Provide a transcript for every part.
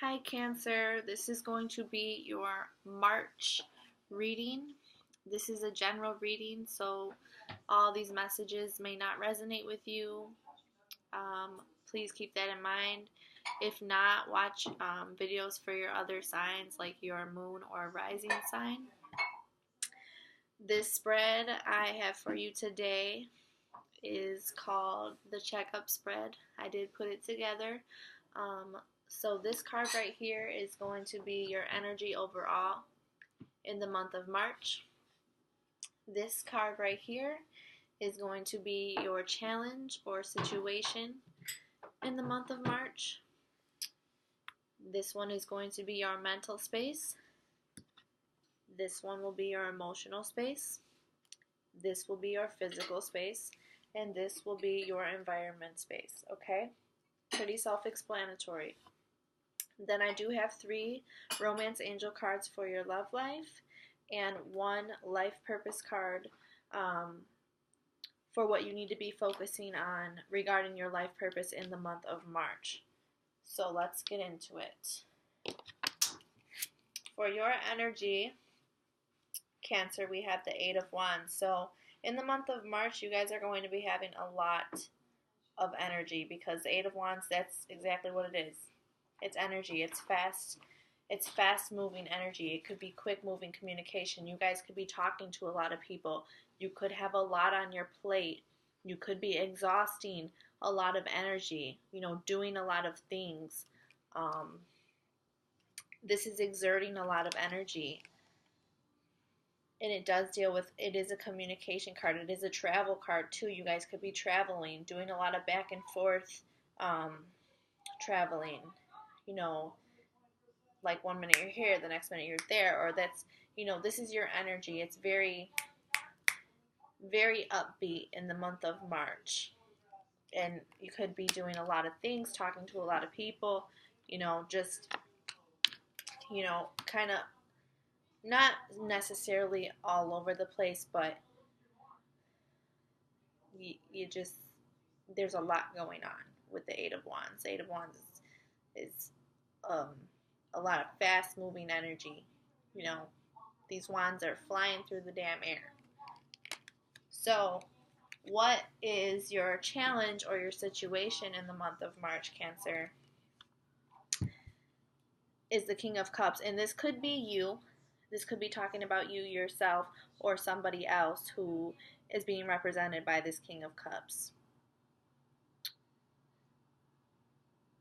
Hi, Cancer. This is going to be your March reading. This is a general reading, so all these messages may not resonate with you. Please keep that in mind. If not, watch videos for your other signs, like your moon or rising sign. This spread I have for you today is called the checkup spread. I did put it together. So this card right here is going to be your energy overall in the month of March. This card right here is going to be your challenge or situation in the month of March. This one is going to be your mental space. This one will be your emotional space. This will be your physical space. And this will be your environment space, okay? Pretty self-explanatory. Then I do have 3 romance angel cards for your love life and 1 life purpose card for what you need to be focusing on regarding your life purpose in the month of March. So let's get into it. For your energy, Cancer, we have the 8 of Wands. So in the month of March, you guys are going to be having a lot of energy because the 8 of Wands, that's exactly what it is. It's energy. It's fast moving energy. It could be quick moving communication. You guys could be talking to a lot of people. You could have a lot on your plate. You could be exhausting a lot of energy, doing a lot of things. This is exerting a lot of energy. And it does deal with, it is a communication card. It is a travel card too. You guys could be traveling, doing a lot of back and forth traveling. Like 1 minute you're here, the next minute you're there, or that's, this is your energy. It's very, very upbeat in the month of March. And you could be doing a lot of things, talking to a lot of people, just, kind of not necessarily all over the place, but you just, there's a lot going on with the 8 of Wands. The 8 of Wands is a lot of fast moving energy. These wands are flying through the damn air. So what is your challenge or your situation in the month of March, Cancer? Is the King of Cups. And this could be you. This could be talking about you yourself or somebody else who is being represented by this King of Cups.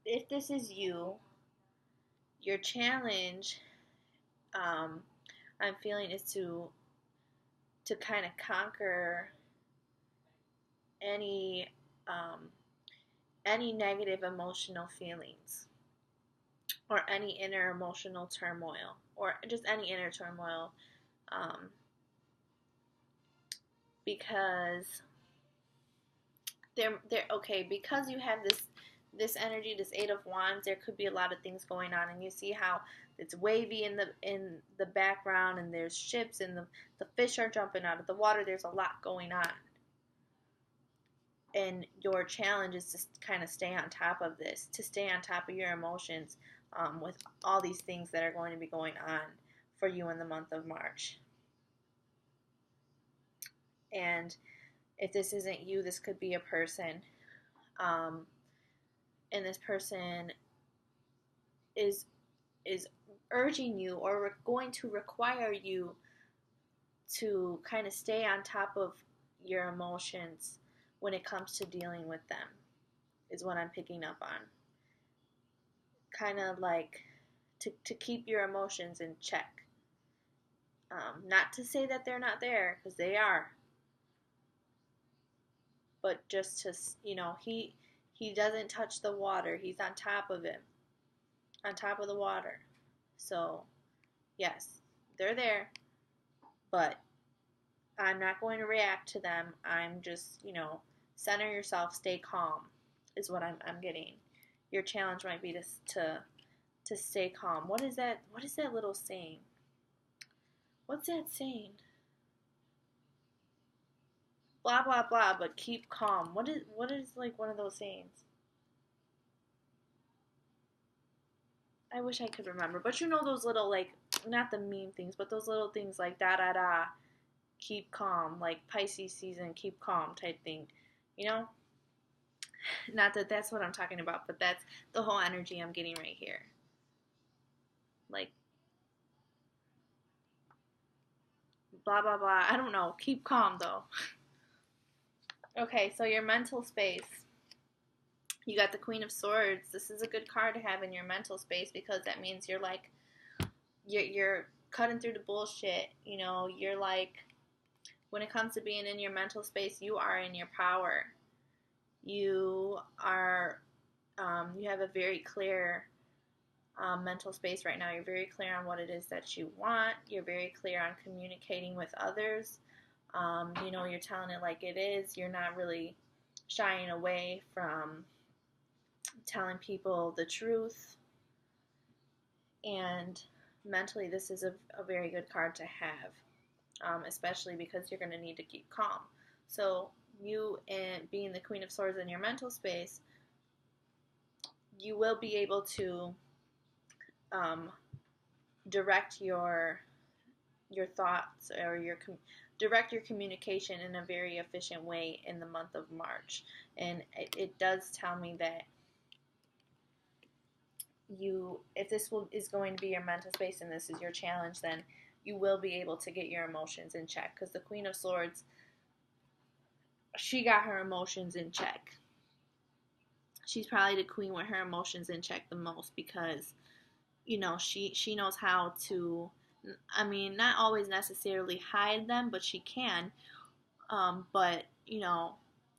If this is you, your challenge, I'm feeling, is to kind of conquer any negative emotional feelings or any inner emotional turmoil or just any inner turmoil, because they're okay, because you have this energy, this 8 of Wands. There could be a lot of things going on, and you see how it's wavy in the background, and there's ships, and the fish are jumping out of the water. There's a lot going on, and your challenge is to kind of stay on top of this, to stay on top of your emotions, with all these things that are going to be going on for you in the month of March. And if this isn't you, this could be a person, and this person is urging you or going to require you to kind of stay on top of your emotions when it comes to dealing with them, is what I'm picking up on. Kind of like to keep your emotions in check. Not to say that they're not there, because they are. But just to, he doesn't touch the water. He's on top of him. On top of the water. So, yes, they're there. But I'm not going to react to them. I'm just, center yourself, stay calm, is what I'm getting. Your challenge might be to stay calm. What is that little saying? What's that saying? Blah blah blah, but keep calm. What is like one of those sayings? I wish I could remember. But you know those little, like, not the meme things, but those little things like da da da, keep calm, like Pisces season, keep calm type thing. You know? Not that that's what I'm talking about, but that's the whole energy I'm getting right here. Like, blah, blah, blah. I don't know. Keep calm, though. Okay, so your mental space. You got the Queen of Swords. This is a good card to have in your mental space because that means you're like, you're cutting through the bullshit. You know, you're like, when it comes to being in your mental space, you are in your power. You are, you have a very clear mental space right now. You're very clear on what it is that you want. You're very clear on communicating with others. You know, you're telling it like it is. You're not really shying away from telling people the truth. And mentally, this is a very good card to have, especially because you're going to need to keep calm. So you, and being the Queen of Swords in your mental space, you will be able to direct your thoughts or direct your communication in a very efficient way in the month of March. And it does tell me that if this is going to be your mental space and this is your challenge, then you will be able to get your emotions in check. Because the Queen of Swords, she got her emotions in check. She's probably the queen with her emotions in check the most because, you know, she knows how to, I mean, not always necessarily hide them, but she can. But, you know,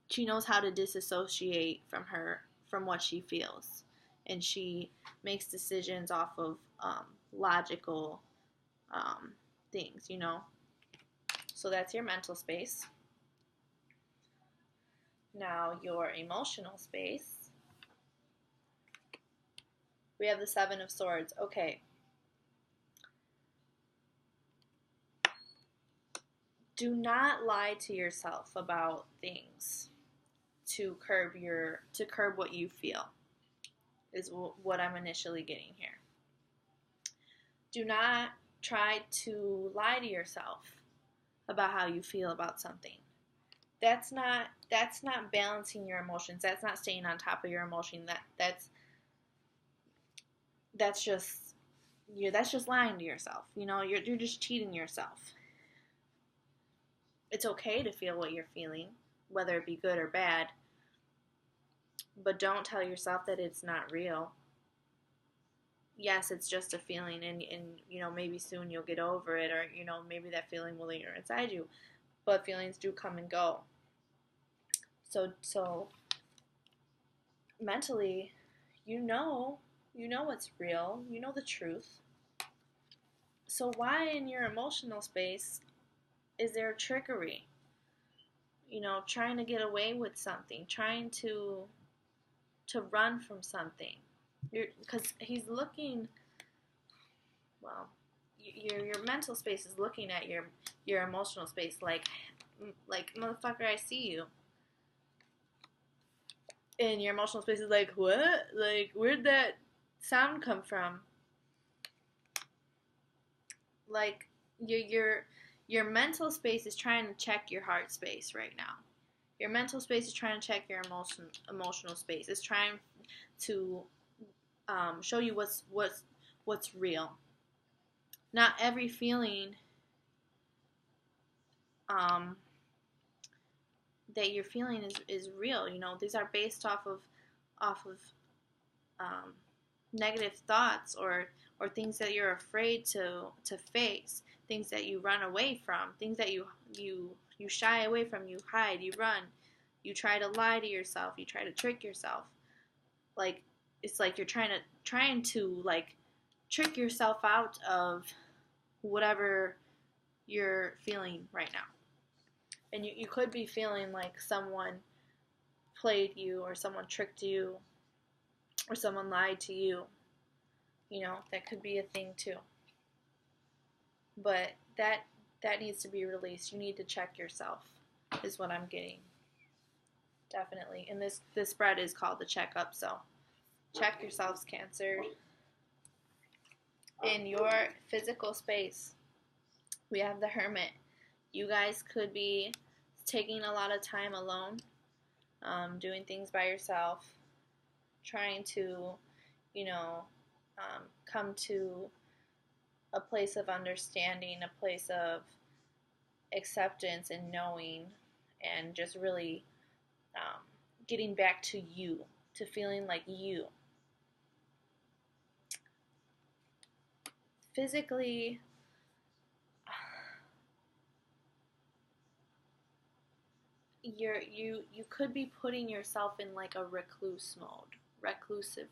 she knows how to disassociate from what she feels. And she makes decisions off of logical things, you know. So that's your mental space. Now your emotional space. We have the Seven of Swords. Okay. Do not lie to yourself about things to curb what you feel. Is what I'm initially getting here. Do not try to lie to yourself about how you feel about something. That's not balancing your emotions. That's not staying on top of your emotion. That's just lying to yourself. You know, you're just cheating yourself. It's okay to feel what you're feeling, whether it be good or bad, but don't tell yourself that it's not real. Yes, it's just a feeling, and you know, maybe soon you'll get over it, or you know, maybe that feeling will linger inside you, but feelings do come and go. So mentally, you know what's real, you know the truth. So why in your emotional space is there trickery? You know, trying to get away with something, trying to run from something. Because he's looking, well, your mental space is looking at your emotional space like motherfucker, I see you. And your emotional space is like, what? Like, where'd that sound come from? Like, your mental space is trying to check your heart space right now. Your mental space is trying to check your emotional space. It's trying to show you what's real. Not every feeling that you're feeling is real. You know, these are based off of negative thoughts or things that you're afraid to face, things that you run away from, things that you shy away from, you hide, you run, you try to lie to yourself, you try to trick yourself. Like, it's like you're trying to like trick yourself out of whatever you're feeling right now. And you could be feeling like someone played you, or someone tricked you, or someone lied to you. You know, that could be a thing too. But that needs to be released. You need to check yourself, is what I'm getting. Definitely. And this spread is called the checkup, so check yourselves, Cancer. In your physical space, we have the Hermit. You guys could be taking a lot of time alone, doing things by yourself, trying to, you know, come to a place of understanding, a place of acceptance and knowing, and just really um, getting back to you, to feeling like you. Physically, you could be putting yourself in like a reclusive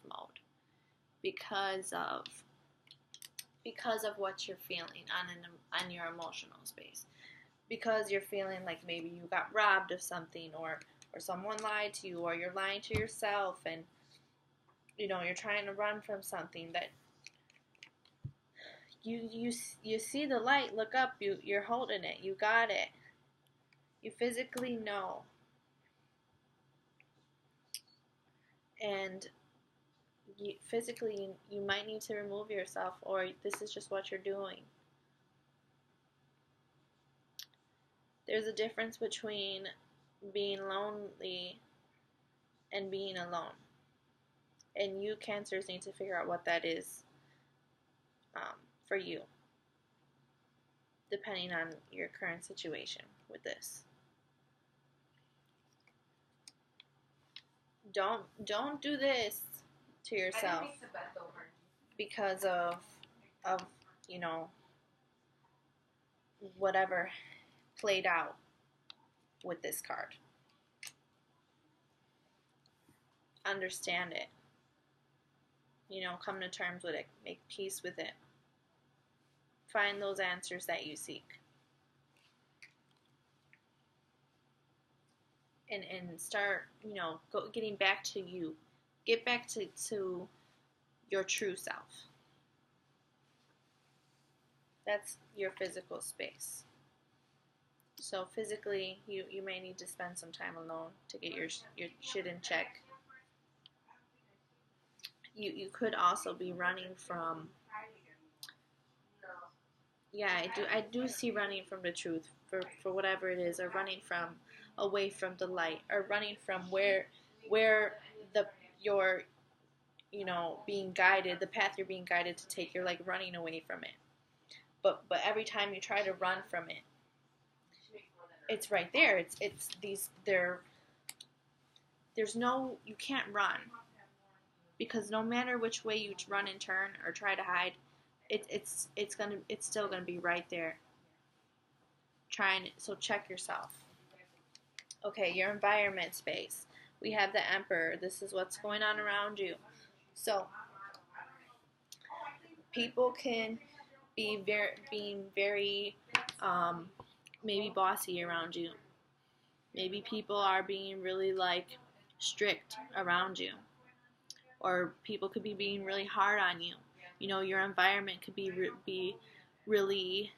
mode, because of what you're feeling on your emotional space, because you're feeling like maybe you got robbed of something, or someone lied to you, or you're lying to yourself, and you're trying to run from something that you see the light, look up, you're holding it, you got it, you physically know. And physically you might need to remove yourself, or this is just what you're doing. There's a difference between being lonely and being alone, and you Cancers need to figure out what that is for you, depending on your current situation with this. Don't do this to yourself because of whatever played out with this card. Understand it. Come to terms with it. Make peace with it. Find those answers that you seek. And start, getting back to you. Get back to your true self. That's your physical space. So physically, you may need to spend some time alone to get your shit in check. You could also be running from, I do see running from the truth for whatever it is, or running from away from the light, or running from where you're being guided, the path you're being guided to take. You're like running away from it, but every time you try to run from it, it's right there. It's these there. There's no, you can't run, because no matter which way you run and turn or try to hide, it's still gonna be right there. So check yourself. Okay, your environment space. We have the Emperor. This is what's going on around you. So people can be being very maybe bossy around you. Maybe people are being really like strict around you, or people could be being really hard on you. Your environment could be really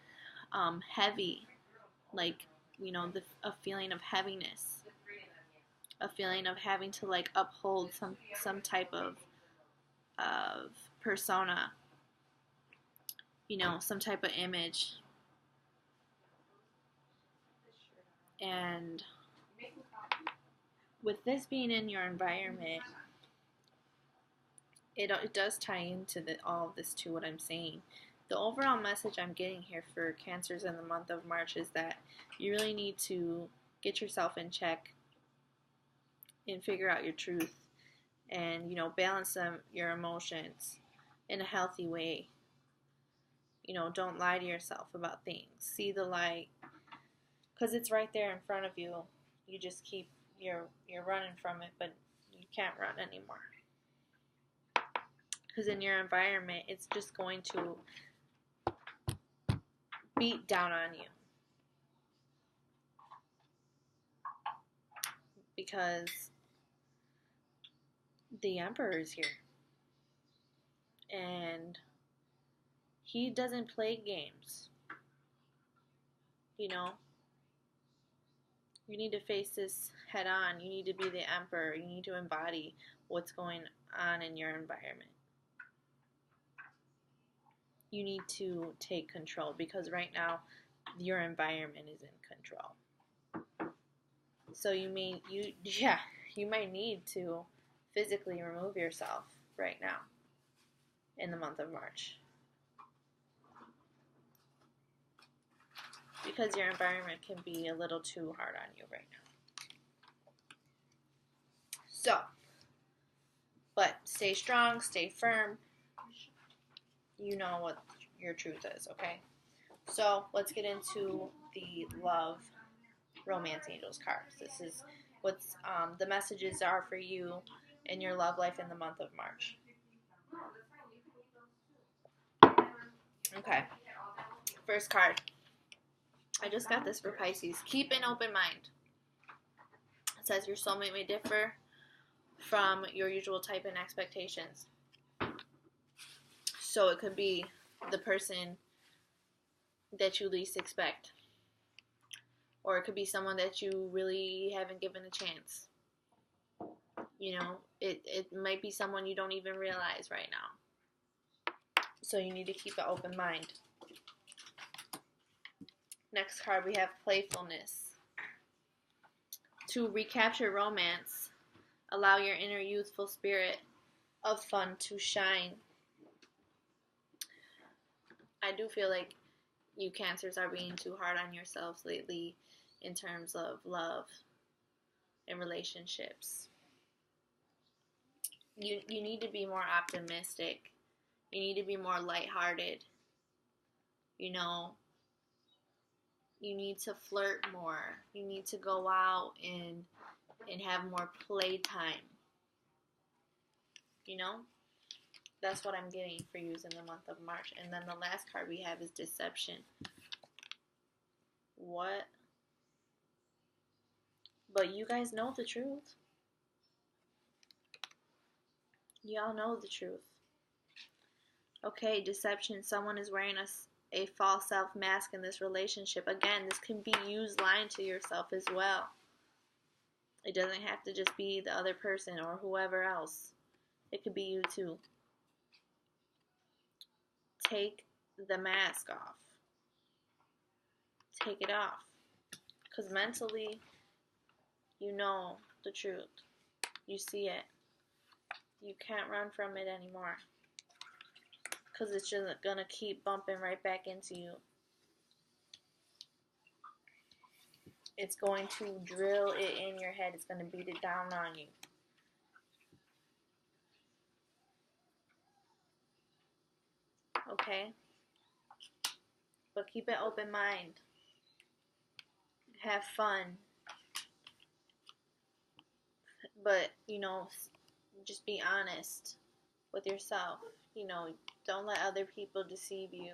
heavy, like a feeling of heaviness, a feeling of having to like uphold some type of persona, some type of image. And with this being in your environment, it does tie into all of this to what I'm saying. The overall message I'm getting here for Cancers in the month of March is that you really need to get yourself in check and figure out your truth, and balance your emotions in a healthy way. Don't lie to yourself about things. See the light, because it's right there in front of you. You just keep you're running from it, but you can't run anymore, because in your environment it's just going to beat down on you, because the Emperor is here, and he doesn't play games. You need to face this head on. You need to be the Emperor. You need to embody what's going on in your environment. you need to take control, because right now your environment is in control. So you might need to physically remove yourself right now in the month of March, because your environment can be a little too hard on you right now. So, but stay strong, stay firm. You know what your truth is, okay? So let's get into the love romance angels cards. This is what's the messages are for you in your love life in the month of March. Okay. First card. I just got this for Pisces. Keep an open mind. It says your soulmate may differ from your usual type and expectations. So it could be the person that you least expect. Or it could be someone that you really haven't given a chance. You know, it might be someone you don't even realize right now. So you need to keep an open mind. Next card, we have playfulness. To recapture romance, allow your inner youthful spirit of fun to shine. I do feel like you Cancers are being too hard on yourselves lately in terms of love and relationships. You need to be more optimistic. You need to be more lighthearted. You know, you need to flirt more. You need to go out and have more playtime. You know? That's what I'm getting for you in the month of March. And then the last card we have is deception. What? But you guys know the truth. Y'all know the truth. Okay, deception. Someone is wearing a false self mask in this relationship. Again, this can be used lying to yourself as well. It doesn't have to just be the other person or whoever else. It could be you too. Take the mask off. Take it off. Because mentally, you know the truth. You see it. You can't run from it anymore. Because it's just going to keep bumping right back into you. It's going to drill it in your head. It's going to beat it down on you. Okay? But keep an open mind. Have fun. But, you know, just be honest with yourself. You know, don't let other people deceive you.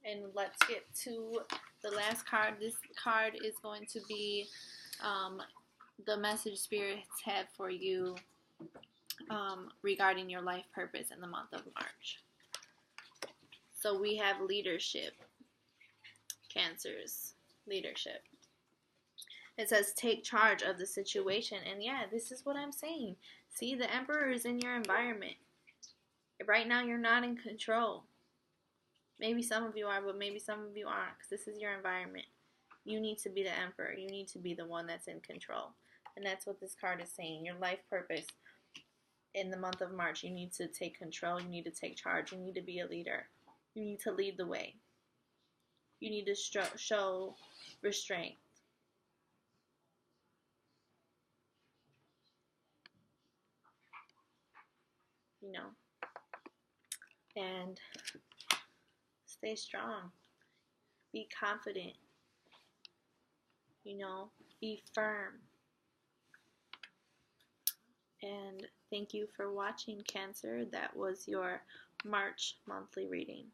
And let's get to the last card. This card is going to be the message spirits have for you regarding your life purpose in the month of March. So we have leadership. Cancers. Leadership. It says take charge of the situation. And yeah, this is what I'm saying. See, the Emperor is in your environment. Right now you're not in control. Maybe some of you are, but maybe some of you aren't, because this is your environment. You need to be the Emperor. You need to be the one that's in control. And that's what this card is saying. Your life purpose in the month of March. You need to take control. You need to take charge. You need to be a leader. You need to lead the way. You need to show restraint. You know. And stay strong. Be confident. You know, be firm. And thank you for watching, Cancer. That was your March monthly reading.